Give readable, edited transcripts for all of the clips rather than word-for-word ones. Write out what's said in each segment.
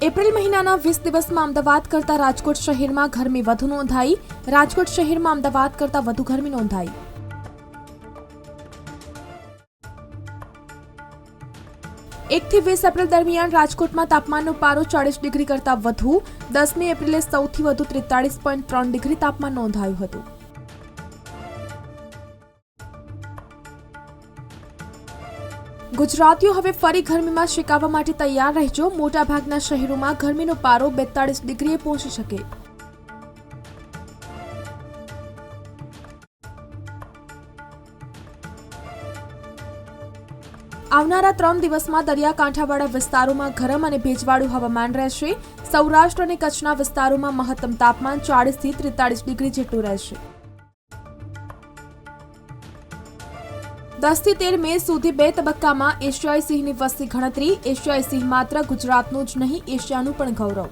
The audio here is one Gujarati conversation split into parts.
એપ્રિલ મહિનાના 20 દિવસમાં અમદાવાદ કરતા રાજકોટ શહેરમાં ગરમી વધુ નોંધાઈ. રાજકોટ શહેરમાં અમદાવાદ કરતા વધુ ગરમી નોંધાઈ. એકથી 20 એપ્રિલ દરમિયાન રાજકોટમાં તાપમાનનો પારો 40 ડિગ્રી કરતા વધુ. 10મી એપ્રિલે સૌથી વધુ 43.3 ડિગ્રી તાપમાન નોંધાયું હતું. ગુજરાતીઓ હવે ફરી ગરમીમાં શેકાવા માટે તૈયાર રહેજો. મોટાભાગના શહેરોમાં ગરમીનો પારો 42 ડિગ્રીએ પહોંચી શકે. આવનારા 3 દિવસમાં દરિયાકાંઠાવાળા વિસ્તારોમાં ગરમ અને ભેજવાળું હવામાન રહેશે. સૌરાષ્ટ્ર અને કચ્છના વિસ્તારોમાં મહત્તમ તાપમાન 40 થી 43 ડિગ્રી જેટલું રહેશે. 10 થી 13 મે સુધી 2 તબક્કામાં એશિયાઈ સિંહની વસ્તી ગણતરી. એશિયાઈ સિંહ માત્ર ગુજરાતનું જ નહીં, એશિયાનું પણ ગૌરવ.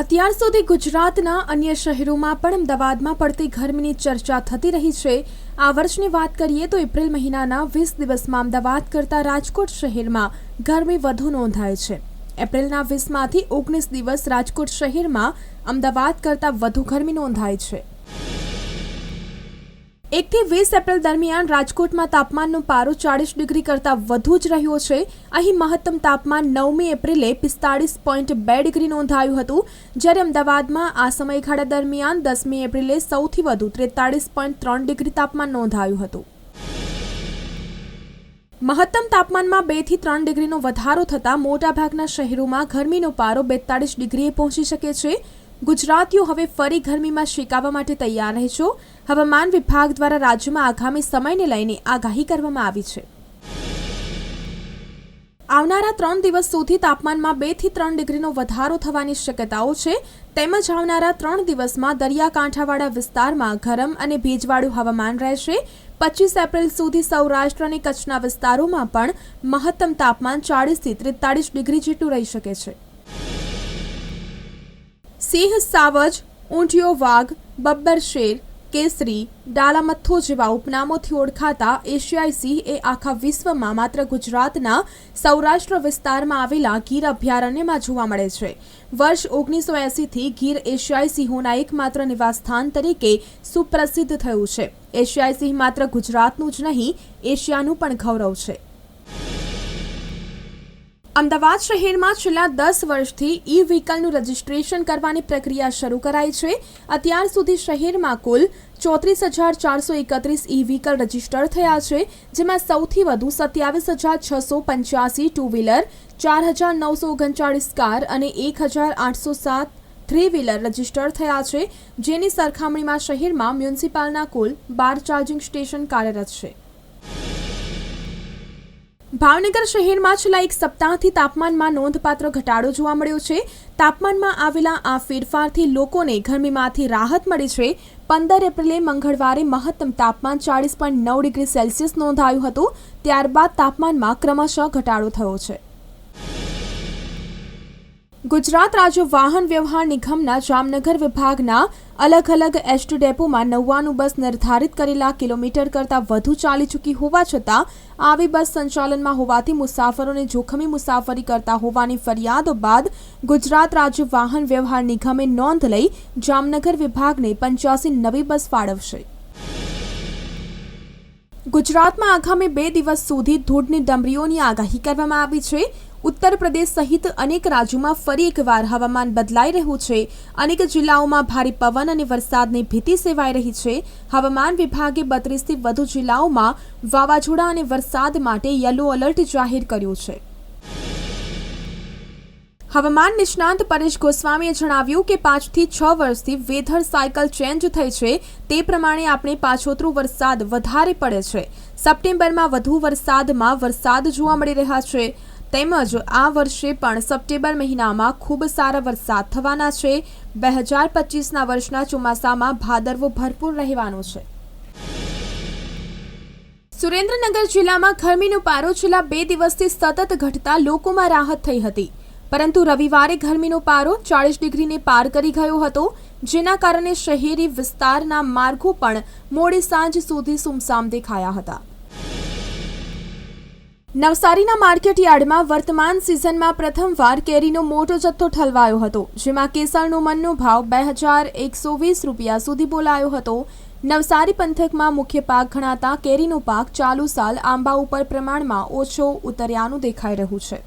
અત્યાર સુધી ગુજરાતના અન્ય શહેરોમાં પણ અમદાવાદમાં પડતી ગરમીની ચર્ચા થતી રહી છે. આ વર્ષની વાત કરીએ તો એપ્રિલ મહિનાના 20 દિવસમાં અમદાવાદ કરતા રાજકોટ શહેરમાં ગરમી વધુ નોંધાય છે. એપ્રિલના 20માંથી 19 દિવસ રાજકોટ શહેરમાં અમદાવાદ કરતા વધુ ગરમી નોંધાય છે. 1થી 20 એપ્રિલ દરમિયાન રાજકોટમાં તાપમાનનો પારો 40 ડિગ્રી કરતા વધુ જ રહ્યો છે. અહીં મહત્તમ તાપમાન 9મી એપ્રિલે 45.2 ડિગ્રી નોંધાયું હતું, જ્યારે અમદાવાદમાં આ સમયગાળા દરમિયાન 10મી એપ્રિલે સૌથી વધુ 43.3 ડિગ્રી તાપમાન નોંધાયું હતું. મહત્તમ તાપમાનમાં 2 થી 3 ડિગ્રીનો વધારો થતાં મોટાભાગના શહેરોમાં ગરમીનો પારો 42 ડિગ્રીએ પહોંચી શકે છે. ગુજરાતીઓ હવે ફરી ગરમીમાં શેકાવા માટે તૈયાર રહેજો. હવામાન વિભાગ દ્વારા રાજ્યમાં આગામી સમયને લઈને આગાહી કરવામાં આવી છે. આવનારા 3 દિવસ સુધી તાપમાનમાં 2 થી 3 ડિગ્રીનો વધારો થવાની શક્યતાઓ છે. તેમજ આવનારા 3 દિવસમાં દરિયાકાંઠાવાળા વિસ્તારમાં ગરમ અને ભેજવાળું હવામાન રહેશે. 25 એપ્રિલ સુધી સૌરાષ્ટ્ર અને કચ્છના વિસ્તારોમાં પણ મહત્તમ તાપમાન 40 થી 43 ડિગ્રી જેટલું રહી શકે છે. સિંહ, સાવજ, ઊંટિયો, વાઘ, બબ્બર શેર, કેસરી, ડાલામથ્થો જેવા ઉપનામોથી ઓળખાતા એશિયાઈ સિંહ એ આખા વિશ્વમાં માત્ર ગુજરાતના સૌરાષ્ટ્ર વિસ્તારમાં આવેલા ગીર અભયારણ્યમાં જોવા મળે છે. વર્ષ 1980થી ગીર એશિયાઈ સિંહોના એકમાત્ર નિવાસસ્થાન તરીકે સુપ્રસિદ્ધ થયું છે. એશિયાઈ સિંહ માત્ર ગુજરાતનું જ નહીં, એશિયાનું પણ ગૌરવ છે. અમદાવાદ શહેરમાં છેલ્લા 10 વર્ષથી ઈ-વ્હીકલનું રજીસ્ટ્રેશન કરવાની પ્રક્રિયા શરૂ કરાઈ છે. અત્યાર સુધી શહેરમાં કુલ 34,431 ઈ-વ્હીકલ રજીસ્ટર થયા છે, જેમાં સૌથી વધુ 27,685 ટુ વ્હીલર, 4,939 કાર અને 1,807 થ્રી વ્હીલર રજીસ્ટર થયા છે, જેની સરખામણીમાં શહેરમાં મ્યુનિસિપાલના કુલ 12 ચાર્જિંગ સ્ટેશન કાર્યરત છે. ભાવનગર શહેરમાં છેલ્લા એક સપ્તાહથી તાપમાનમાં નોંધપાત્ર ઘટાડો જોવા મળ્યો છે. તાપમાનમાં આવેલા આ ફેરફારથી લોકોને ગરમીમાંથી રાહત મળી છે. 15 એપ્રિલે મંગળવારે મહત્તમ તાપમાન 40.9 ડિગ્રી સેલ્સિયસ નોંધાયું હતું. ત્યારબાદ તાપમાનમાં ક્રમશઃ ઘટાડો થયો છે. ગુજરાત રાજ્ય વાહન વ્યવહાર નિગમના જામનગર વિભાગના અલગ અલગ એસટી ડેપોમાં 99 બસ નિર્ધારિત કરેલા કિલોમીટર કરતાં વધુ ચાલી ચૂકી હોવા છતાં આવી બસ સંચાલનમાં હોવાથી મુસાફરોને જોખમી મુસાફરી કરતા હોવાની ફરિયાદો બાદ ગુજરાત રાજ્ય વાહન વ્યવહાર નિગમે નોંધ લઈ જામનગર વિભાગને 85 નવી બસ ફાળવશે. ગુજરાતમાં આગામી 2 દિવસ સુધી ધૂળની ડમરીઓની આગાહી કરવામાં આવી છે. ઉત્તર પ્રદેશ સહિત અનેક રાજ્યોમાં ફરી એકવાર હવામાન બદલાઈ રહ્યું છે. અનેક જિલ્લાઓમાં ભારે પવન અને વરસાદની ભીતિ સેવાઈ રહી છે. હવામાન વિભાગે 32 થી વધુ જિલ્લાઓમાં વાવાઝોડા અને વરસાદ માટે યલો એલર્ટ જાહેર કર્યું છે. હવામાન નિષ્ણાંત પરેશ ગોસ્વામીએ જણાવ્યું કે 5 થી 6 વર્ષથી વેધર સાયકલ ચેન્જ થઈ છે. તે પ્રમાણે આપણે પાછોતરો વરસાદ વધારે પડે છે. સપ્ટેમ્બરમાં વધુ વરસાદ જોવા મળી રહ્યા છે. તેમજ આ વર્ષે પણ સપ્ટેમ્બર મહિનામાં ખૂબ સારા વરસાદ થવાના છે. 2025ના વર્ષના ચોમાસામાં ભાદરવો ભરપૂર રહેવાનો છે. સુરેન્દ્રનગર જિલ્લામાં ગરમીનો પારો છેલ્લા 2 દિવસથી સતત ઘટતા લોકોમાં રાહત થઈ હતી. પરંતુ રવિવારે ગરમીનો પારો 40 ડિગ્રીને પાર કરી ગયો હતો, જેના કારણે શહેરી વિસ્તારના માર્ગો પણ મોડી સાંજ સુધી સુમસામ દેખાયા હતા. નવસારીના માર્કેટ યાર્ડમાં વર્તમાન સિઝનમાં પ્રથમવાર કેરીનો મોટો જથ્થો ઠલવાયો હતો, જેમાં કેસરનો મનનો ભાવ 2120 રૂપિયા સુધી બોલાયો હતો. નવસારી પંથકમાં મુખ્ય પાક ગણાતા કેરીનો પાક ચાલુ સાલ આંબા ઉપર પ્રમાણમાં ઓછો ઉતર્યાનું દેખાઈ રહ્યું છે.